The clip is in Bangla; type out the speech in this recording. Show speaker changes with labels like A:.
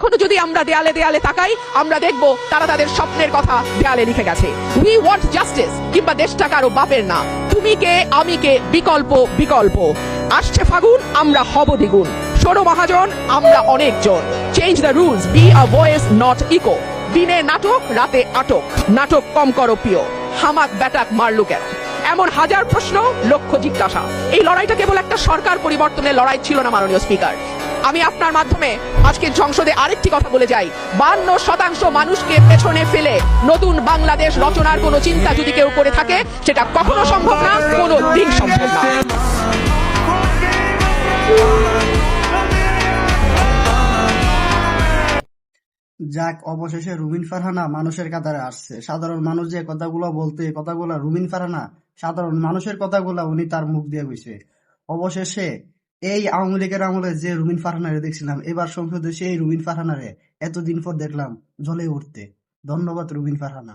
A: এখনো যদি আমরা দেয়ালে দেয়ালে তাকাই, আমরা দেখব তারা তাদের স্বপ্নের কথা দেয়ালে লিখে গেছে। উই ওয়ান্ট জাস্টিস, কিংবা দেশটা কারো বাপের না। তুমি কে আমি কে, বিকল্প বিকল্প। আসছে ফাগুন, আমরা হব দ্বিগুণ। ষোড় মহাজন, আমরা অনেকজন। Change the rules, be a voice not echo. দিনে নাটক, রাতে আটক। নাটক কম করো প্রিয়, হামাক ব্যাটাক মারলু কেন? এমন হাজার প্রশ্ন, লক্ষ্য জিজ্ঞাসা। এই লড়াইটা কেবল একটা সরকার পরিবর্তনের লড়াই ছিল না মাননীয় স্পিকার। আমি আপনার মাধ্যমে আজকের সংসদে আরেকটি কথা বলে যাই। 52% মানুষকে পেছনে ফেলে নতুন বাংলাদেশ রচনার কোনো চিন্তা যদি কেউ করে থাকে, সেটা কখনো সম্ভব না, কোনো দিন সম্ভব না।
B: যাক, অবশেষে রুমিন ফারহানা মানুষের কাতারে আসছে। সাধারণ মানুষ যে কথাগুলো বলতে, কথাগুলো রুমিন ফারহানা সাধারণ মানুষের কথাগুলো উনি তার মুখ দিয়ে কইছে। অবশেষে এই আওয়ামী লীগের আমলে যে রুমিন ফারহানারে দেখছিলাম, এবার সংসদে সেই রুমিন ফারহানারে এতদিন পর দেখলাম জ্বলে উঠতে। ধন্যবাদ রুমিন ফারহানা।